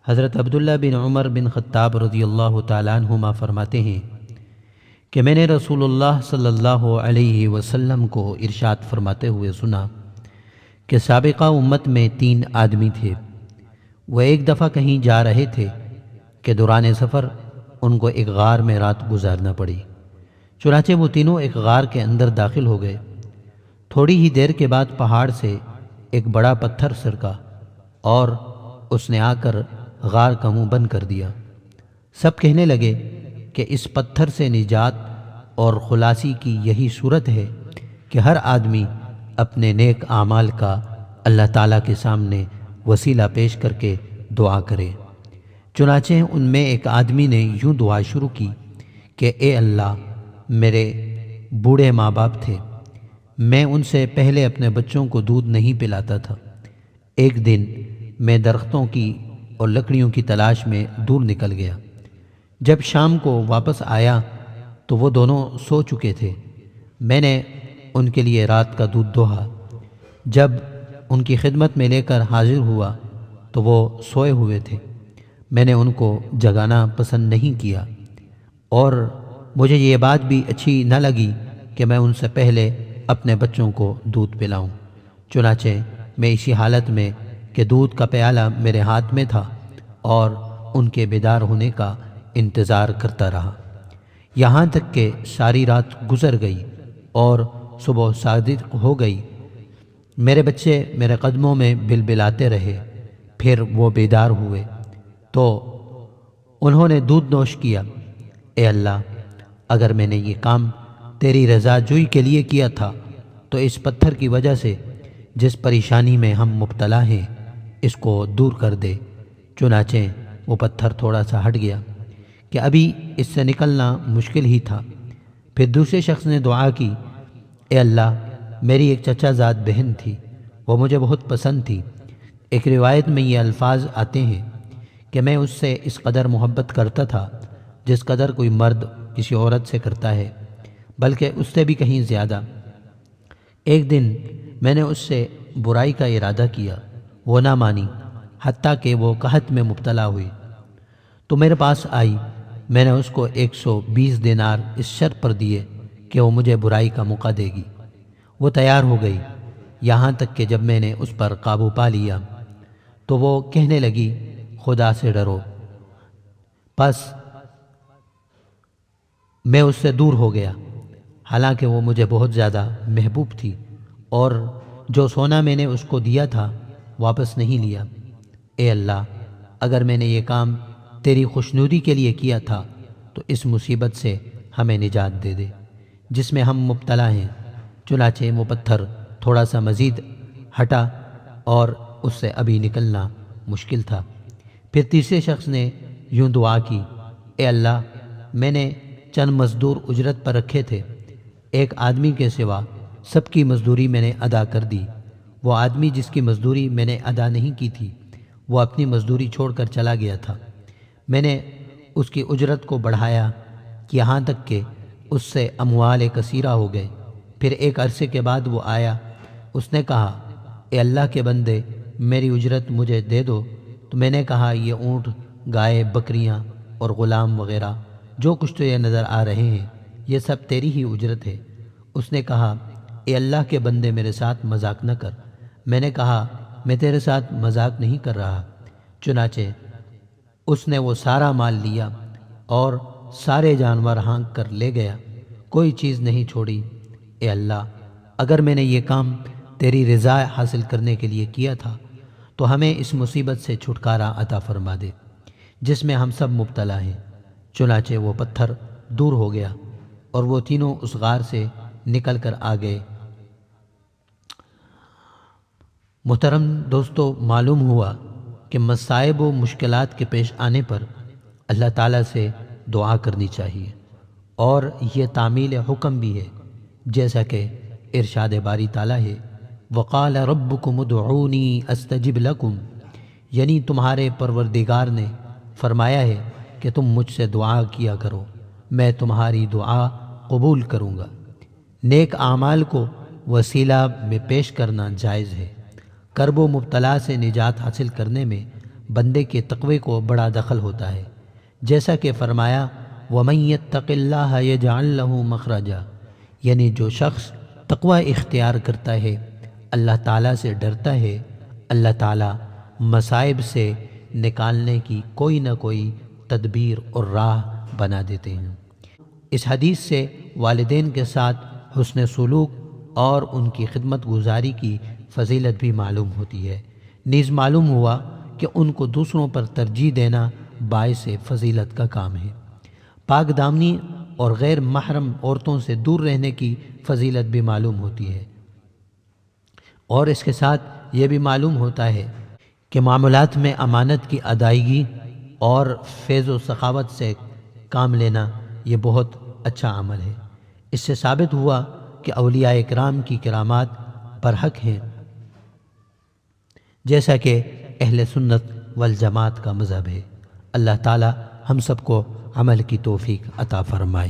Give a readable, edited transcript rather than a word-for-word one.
حضرت عبداللہ بن عمر بن خطاب رضی اللہ تعالیٰ عنہما فرماتے ہیں کہ میں نے رسول اللہ صلی اللہ علیہ وسلم کو ارشاد فرماتے ہوئے سنا کہ سابقہ امت میں 3 آدمی تھے۔ وہ ایک دفعہ کہیں جا رہے تھے کہ دوران سفر ان کو ایک غار میں رات گزارنا پڑی۔ چنانچہ وہ تینوں ایک غار کے اندر داخل ہو گئے۔ تھوڑی ہی دیر کے بعد پہاڑ سے ایک بڑا پتھر سرکا اور اس نے آ کر غار کا منہ بند کر دیا۔ سب کہنے لگے کہ اس پتھر سے نجات اور خلاصی کی یہی صورت ہے کہ ہر آدمی اپنے نیک اعمال کا اللہ تعالیٰ کے سامنے وسیلہ پیش کر کے دعا کرے۔ چنانچہ ان میں ایک آدمی نے یوں دعا شروع کی کہ اے اللہ، میرے بوڑھے ماں باپ تھے، میں ان سے پہلے اپنے بچوں کو دودھ نہیں پلاتا تھا۔ ایک دن میں درختوں کی اور لکڑیوں کی تلاش میں دور نکل گیا۔ جب شام کو واپس آیا تو وہ دونوں سو چکے تھے۔ میں نے ان کے لیے رات کا دودھ دوہا۔ جب ان کی خدمت میں لے کر حاضر ہوا تو وہ سوئے ہوئے تھے۔ میں نے ان کو جگانا پسند نہیں کیا اور مجھے یہ بات بھی اچھی نہ لگی کہ میں ان سے پہلے اپنے بچوں کو دودھ پلاؤں۔ چنانچہ میں اسی حالت میں کہ دودھ کا پیالہ میرے ہاتھ میں تھا اور ان کے بیدار ہونے کا انتظار کرتا رہا، یہاں تک کہ ساری رات گزر گئی اور صبح صادق ہو گئی۔ میرے بچے میرے قدموں میں بلبلاتے رہے، پھر وہ بیدار ہوئے تو انہوں نے دودھ نوش کیا۔ اے اللہ، اگر میں نے یہ کام تیری رضا جوئی کے لیے کیا تھا تو اس پتھر کی وجہ سے جس پریشانی میں ہم مبتلا ہیں اس کو دور کر دے۔ چنانچہ وہ پتھر تھوڑا سا ہٹ گیا کہ ابھی اس سے نکلنا مشکل ہی تھا۔ پھر دوسرے شخص نے دعا کی، اے اللہ، میری ایک چچا زاد بہن تھی، وہ مجھے بہت پسند تھی۔ ایک روایت میں یہ الفاظ آتے ہیں کہ میں اس سے اس قدر محبت کرتا تھا جس قدر کوئی مرد کسی عورت سے کرتا ہے، بلکہ اس سے بھی کہیں زیادہ۔ ایک دن میں نے اس سے برائی کا ارادہ کیا، وہ نہ مانی، حتیٰ کہ وہ قحط میں مبتلا ہوئی تو میرے پاس آئی۔ میں نے اس کو 120 دینار اس شرط پر دیے کہ وہ مجھے برائی کا موقع دے گی۔ وہ تیار ہو گئی، یہاں تک کہ جب میں نے اس پر قابو پا لیا تو وہ کہنے لگی، خدا سے ڈرو۔ پس میں اس سے دور ہو گیا، حالانکہ وہ مجھے بہت زیادہ محبوب تھی، اور جو سونا میں نے اس کو دیا تھا واپس نہیں لیا۔ اے اللہ، اگر میں نے یہ کام تیری خوشنودی کے لیے کیا تھا تو اس مصیبت سے ہمیں نجات دے دے جس میں ہم مبتلا ہیں۔ چنانچہ وہ پتھر تھوڑا سا مزید ہٹا اور اس سے ابھی نکلنا مشکل تھا۔ پھر تیسرے شخص نے یوں دعا کی، اے اللہ، میں نے چند مزدور اجرت پر رکھے تھے، ایک آدمی کے سوا سب کی مزدوری میں نے ادا کر دی۔ وہ آدمی جس کی مزدوری میں نے ادا نہیں کی تھی وہ اپنی مزدوری چھوڑ کر چلا گیا تھا۔ میں نے اس کی اجرت کو بڑھایا یہاں تک کہ اس سے اموال کثیرہ ہو گئے۔ پھر ایک عرصے کے بعد وہ آیا، اس نے کہا، اے اللہ کے بندے، میری اجرت مجھے دے دو۔ تو میں نے کہا، یہ اونٹ، گائے، بکریاں اور غلام وغیرہ جو کچھ تجھے نظر آ رہے ہیں یہ سب تیری ہی اجرت ہے۔ اس نے کہا، اے اللہ کے بندے، میرے ساتھ مذاق نہ کر۔ میں نے کہا، میں تیرے ساتھ مذاق نہیں کر رہا۔ چنانچہ اس نے وہ سارا مال لیا اور سارے جانور ہانک کر لے گیا، کوئی چیز نہیں چھوڑی۔ اے اللہ، اگر میں نے یہ کام تیری رضا حاصل کرنے کے لیے کیا تھا تو ہمیں اس مصیبت سے چھٹکارا عطا فرما دے جس میں ہم سب مبتلا ہیں۔ چنانچہ وہ پتھر دور ہو گیا اور وہ تینوں اس غار سے نکل کر آ گئے۔ محترم دوستو، معلوم ہوا کہ مصائب و مشکلات کے پیش آنے پر اللہ تعالیٰ سے دعا کرنی چاہیے، اور یہ تعمیل حکم بھی ہے، جیسا کہ ارشاد باری تعالیٰ ہے، وَقَالَ رَبُّكُمُ ادْعُونِي أَسْتَجِبْ لَكُمْ، یعنی تمہارے پروردگار نے فرمایا ہے کہ تم مجھ سے دعا کیا کرو، میں تمہاری دعا قبول کروں گا۔ نیک اعمال کو وسیلہ میں پیش کرنا جائز ہے۔ کرب و مبتلا سے نجات حاصل کرنے میں بندے کے تقوی کو بڑا دخل ہوتا ہے، جیسا کہ فرمایا وَمَن يَتَّقِ اللَّهَ يَجْعَل لَّهُ مَخْرَجًا، یعنی جو شخص تقوی اختیار کرتا ہے، اللہ تعالیٰ سے ڈرتا ہے، اللہ تعالیٰ مصائب سے نکالنے کی کوئی نہ کوئی تدبیر اور راہ بنا دیتے ہیں۔ اس حدیث سے والدین کے ساتھ حسن سلوک اور ان کی خدمت گزاری کی فضیلت بھی معلوم ہوتی ہے، نیز معلوم ہوا کہ ان کو دوسروں پر ترجیح دینا باعث فضیلت کا کام ہے۔ پاک دامنی اور غیر محرم عورتوں سے دور رہنے کی فضیلت بھی معلوم ہوتی ہے، اور اس کے ساتھ یہ بھی معلوم ہوتا ہے کہ معاملات میں امانت کی ادائیگی اور فیض و سخاوت سے کام لینا یہ بہت اچھا عمل ہے۔ اس سے ثابت ہوا کہ اولیاء اکرام کی کرامات برحق ہیں، جیسا کہ اہل سنت والجماعت کا مذہب ہے۔ اللہ تعالی ہم سب کو عمل کی توفیق عطا فرمائے۔